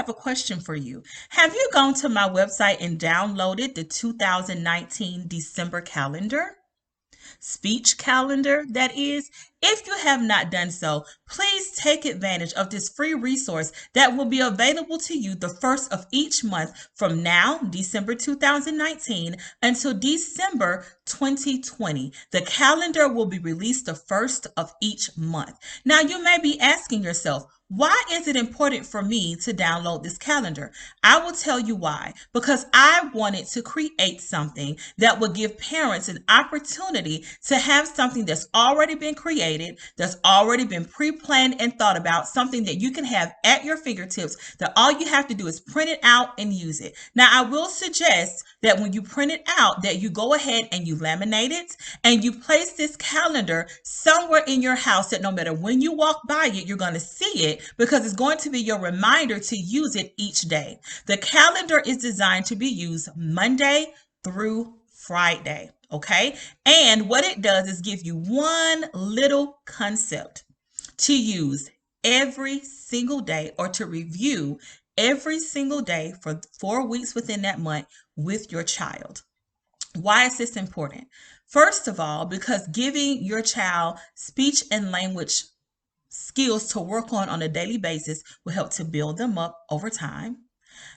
have a question for you. Have you gone to my website and downloaded the 2019 December calendar? Speech calendar, that is. If you have not done so, please take advantage of this free resource that will be available to you the first of each month from now, December 2019, until December 2020. The calendar will be released the first of each month. Now, you may be asking yourself, why is it important for me to download this calendar? I will tell you why. Because I wanted to create something that would give parents an opportunity to have something that's already been created, that's already been pre-planned and thought about, something that you can have at your fingertips, that all you have to do is print it out and use it. Now, I will suggest that when you print it out, that you go ahead and you laminate it and you place this calendar somewhere in your house that no matter when you walk by it, you're going to see it because it's going to be your reminder to use it each day. The calendar is designed to be used Monday through Friday, okay? And what it does is give you one little concept to use every single day or to review every single day for 4 weeks within that month with your child. Why is this important? First of all, because giving your child speech and language skills to work on a daily basis will help to build them up over time.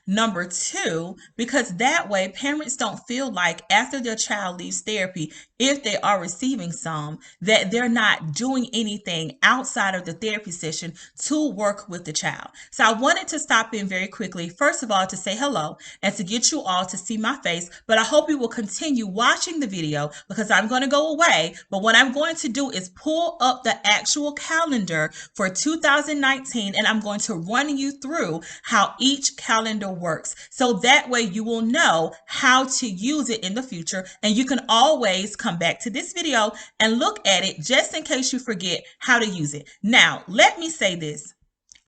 Number two, because that way parents don't feel like after their child leaves therapy, if they are receiving some, that they're not doing anything outside of the therapy session to work with the child. So I wanted to stop in very quickly, first of all, to say hello and to get you all to see my face, but I hope you will continue watching the video because I'm going to go away. But what I'm going to do is pull up the actual calendar for 2019 and I'm going to run you through how each calendar works. So that way you will know how to use it in the future and you can always come back to this video and look at it just in case you forget how to use it. Now, let me say this.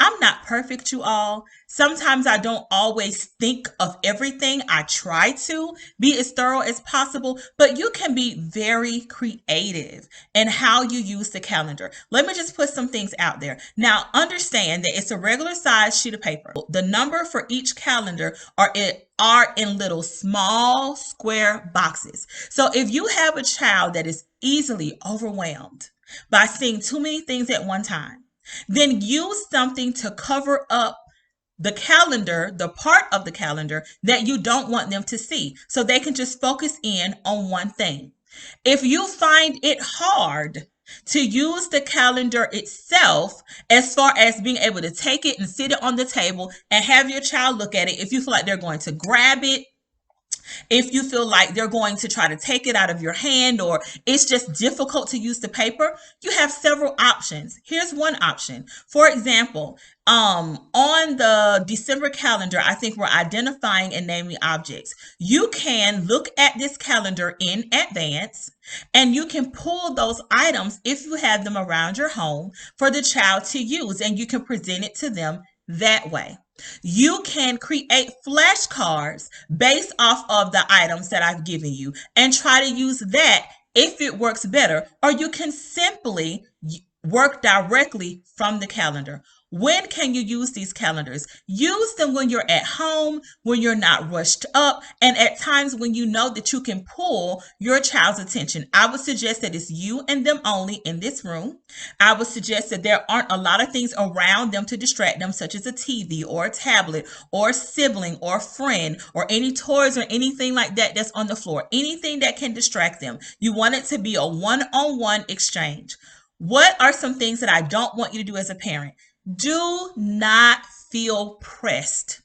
I'm not perfect, you all. Sometimes I don't always think of everything. I try to be as thorough as possible, but you can be very creative in how you use the calendar. Let me just put some things out there. Now, understand that it's a regular size sheet of paper. The number for each calendar are in little small square boxes. So if you have a child that is easily overwhelmed by seeing too many things at one time, then use something to cover up the calendar, the part of the calendar that you don't want them to see, so they can just focus in on one thing. If you find it hard to use the calendar itself, as far as being able to take it and sit it on the table and have your child look at it, if you feel like they're going to grab it, if you feel like they're going to try to take it out of your hand or it's just difficult to use the paper, you have several options. Here's one option. For example, on the December calendar, I think we're identifying and naming objects. You can look at this calendar in advance and you can pull those items if you have them around your home for the child to use and you can present it to them that way. You can create flashcards based off of the items that I've given you and try to use that if it works better, or you can simply work directly from the calendar. When can you use these calendars? Use them when you're at home, when you're not rushed up, and at times when you know that you can pull your child's attention. I would suggest that it's you and them only in this room. I would suggest that there aren't a lot of things around them to distract them, such as a TV or a tablet or a sibling or a friend or any toys or anything like that that's on the floor. Anything that can distract them. You want it to be a one-on-one exchange. What are some things that I don't want you to do as a parent? Do not feel pressed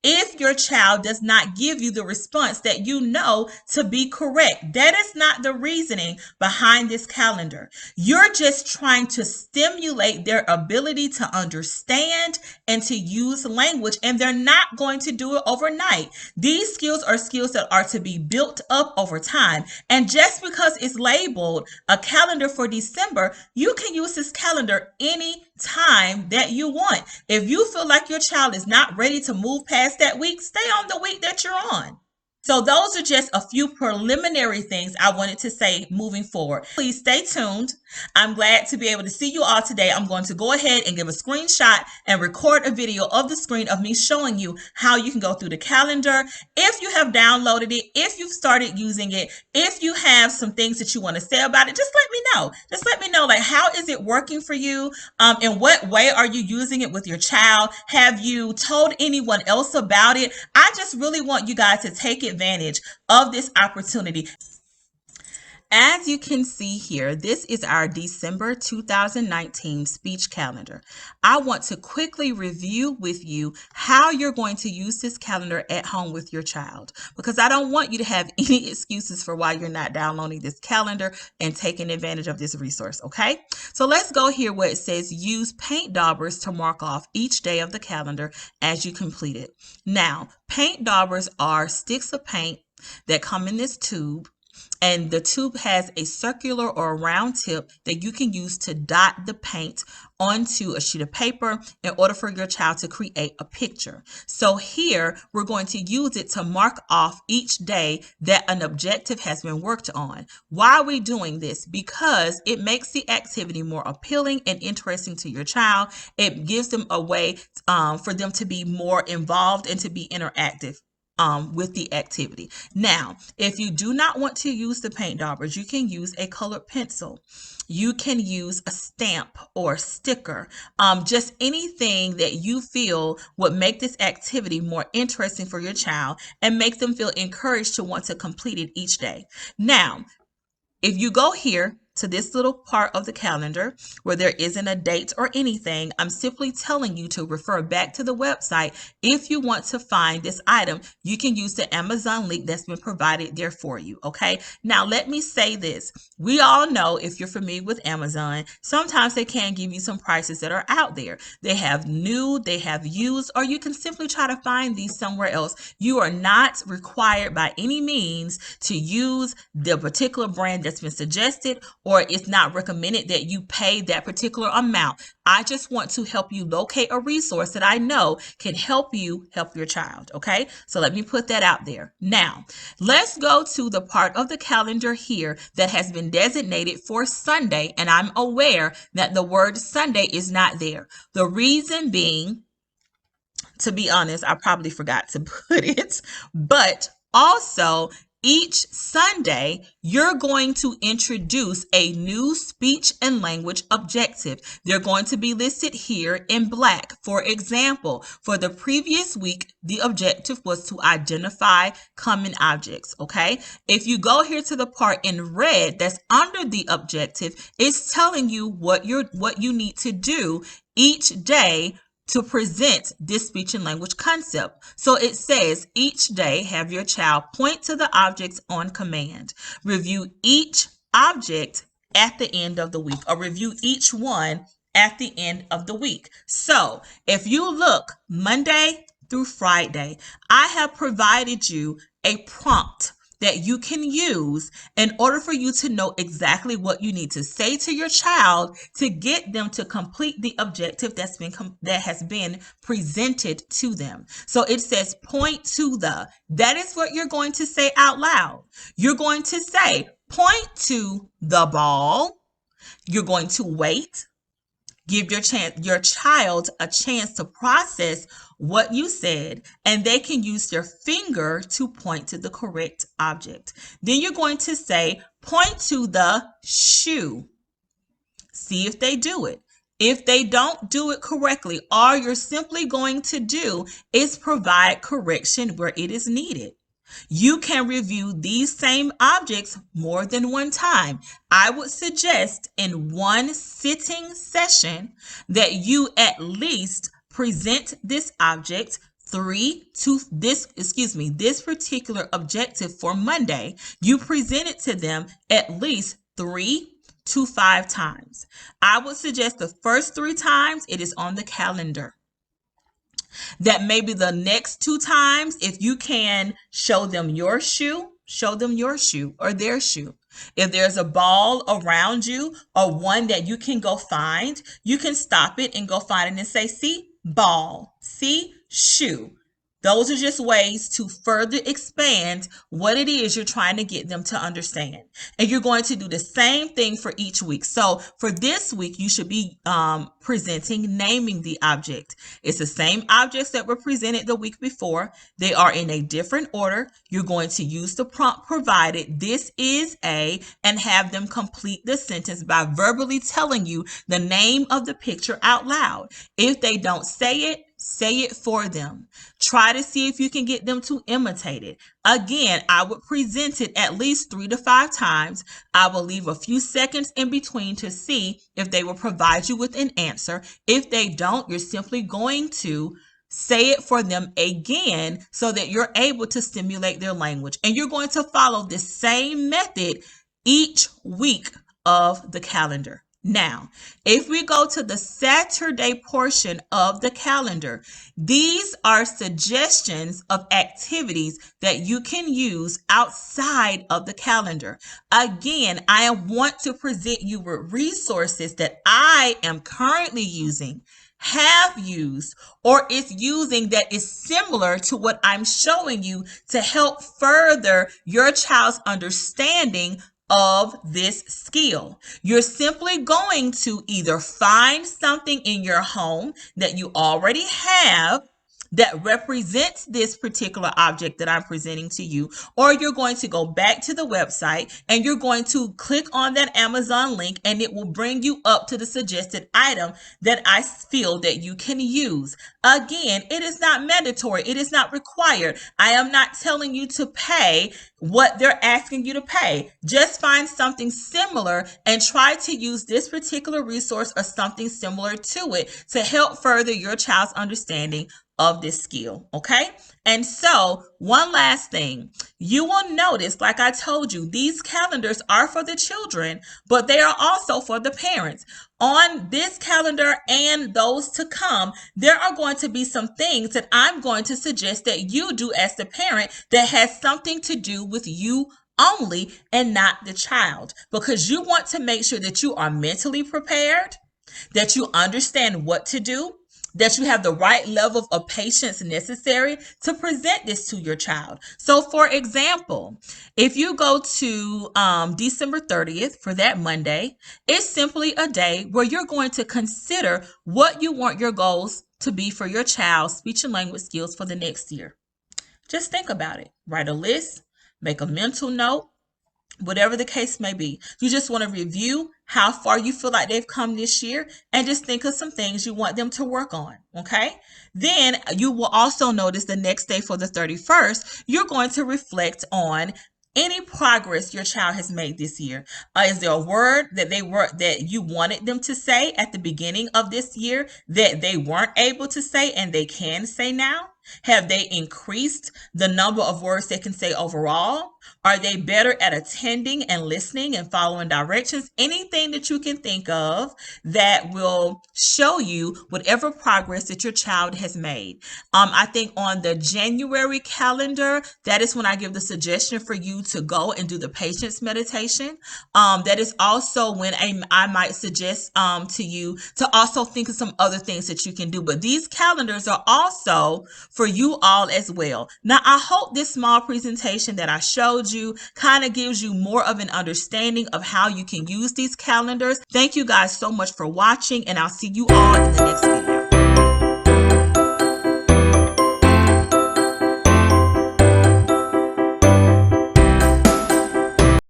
if your child does not give you the response that you know to be correct. That is not the reasoning behind this calendar. You're just trying to stimulate their ability to understand and to use language, and they're not going to do it overnight. These skills are skills that are to be built up over time. And just because it's labeled a calendar for December, you can use this calendar any time that you want. If you feel like your child is not ready to move past that week, stay on the week that you're on. So those are just a few preliminary things I wanted to say moving forward. Please stay tuned. I'm glad to be able to see you all today. I'm going to go ahead and give a screenshot and record a video of the screen of me showing you how you can go through the calendar. If you have downloaded it, if you've started using it, if you have some things that you want to say about it, just let me know. Just let me know, like, how is it working for you? In what way are you using it with your child? Have you told anyone else about it? I just really want you guys to take advantage of this opportunity. As you can see here, this is our December 2019 speech calendar. I want to quickly review with you how you're going to use this calendar at home with your child, because I don't want you to have any excuses for why you're not downloading this calendar and taking advantage of this resource, okay? So let's go here where it says use paint daubers to mark off each day of the calendar as you complete it. Now, paint daubers are sticks of paint that come in this tube. And the tube has a circular or a round tip that you can use to dot the paint onto a sheet of paper in order for your child to create a picture. So here we're going to use it to mark off each day that an objective has been worked on. Why are we doing this? Because it makes the activity more appealing and interesting to your child. It gives them a way for them to be more involved and to be interactive with the activity. Now, if you do not want to use the paint daubers, you can use a colored pencil. You can use a stamp or a sticker, just anything that you feel would make this activity more interesting for your child and make them feel encouraged to want to complete it each day. Now, if you go here to this little part of the calendar where there isn't a date or anything, I'm simply telling you to refer back to the website. If you want to find this item, you can use the Amazon link that's been provided there for you, okay? Now, let me say this. We all know, if you're familiar with Amazon, sometimes they can give you some prices that are out there. They have new, they have used, or you can simply try to find these somewhere else. You are not required by any means to use the particular brand that's been suggested, or it's not recommended that you pay that particular amount. I just want to help you locate a resource that I know can help you help your child, okay? So let me put that out there. Now, let's go to the part of the calendar here that has been designated for Sunday, and I'm aware that the word Sunday is not there. The reason being, to be honest, I probably forgot to put it, but also each Sunday, you're going to introduce a new speech and language objective. They're going to be listed here in black. For example, for the previous week, the objective was to identify common objects, okay? If you go here to the part in red that's under the objective, it's telling you what you need to do each day to present this speech and language concept. So it says each day have your child point to the objects on command. Review each object at the end of the week, or review each one at the end of the week. So if you look Monday through Friday, I have provided you a prompt that you can use in order for you to know exactly what you need to say to your child to get them to complete the objective that has been presented to them. So it says point to the. That is what you're going to say out loud. You're going to say point to the ball. You're going to wait. Give your child a chance to process what you said, and they can use their finger to point to the correct object. Then you're going to say, point to the shoe. See if they do it. If they don't do it correctly, all you're simply going to do is provide correction where it is needed. You can review these same objects more than one time. I would suggest in one sitting session that you at least present this object this particular objective for Monday. You present it to them at least 3 to 5 times. I would suggest the first 3 times it is on the calendar. That maybe the next 2 times, if you can show them your shoe or their shoe. If there's a ball around you or one that you can go find, you can stop it and go find it and say, see, ball, see, shoe. Those are just ways to further expand what it is you're trying to get them to understand. And you're going to do the same thing for each week. So for this week, you should be presenting naming the object. It's the same objects that were presented the week before. They are in a different order. You're going to use the prompt provided, "This is a," and have them complete the sentence by verbally telling you the name of the picture out loud. If they don't say it for them. Try to see if you can get them to imitate it. Again, I would present it at least 3 to 5 times. I will leave a few seconds in between to see if they will provide you with an answer. If they don't, you're simply going to say it for them again so that you're able to stimulate their language. And you're going to follow the same method each week of the calendar. Now, if we go to the Saturday portion of the calendar, these are suggestions of activities that you can use outside of the calendar. Again, I want to present you with resources that I am currently using, have used, or is using that is similar to what I'm showing you to help further your child's understanding of this skill. You're simply going to either find something in your home that you already have that represents this particular object that I'm presenting to you, or you're going to go back to the website and you're going to click on that Amazon link and it will bring you up to the suggested item that I feel that you can use. Again, it is not mandatory. It is not required. I am not telling you to pay what they're asking you to pay. Just find something similar and try to use this particular resource or something similar to it to help further your child's understanding of this skill. Okay. And so one last thing, you will notice, like I told you, these calendars are for the children, but they are also for the parents. On this calendar and those to come, there are going to be some things that I'm going to suggest that you do as the parent that has something to do with you only and not the child, because you want to make sure that you are mentally prepared, that you understand what to do, that you have the right level of patience necessary to present this to your child. So for example, if you go to December 30th for that Monday, it's simply a day where you're going to consider what you want your goals to be for your child's speech and language skills for the next year. Just think about it. Write a list, make a mental note, whatever the case may be. You just want to review how far you feel like they've come this year and just think of some things you want them to work on. Okay. Then you will also notice the next day for the 31st, you're going to reflect on any progress your child has made this year. Is there a word that you wanted them to say at the beginning of this year that they weren't able to say and they can say now? Have they increased the number of words they can say overall? Are they better at attending and listening and following directions? Anything that you can think of that will show you whatever progress that your child has made. I think on the January calendar, that is when I give the suggestion for you to go and do the patience meditation. That is also when I might suggest to you to also think of some other things that you can do. But these calendars are also for you all as well. Now, I hope this small presentation that I showed you kind of gives you more of an understanding of how you can use these calendars. Thank you guys so much for watching, and I'll see you all in the next video.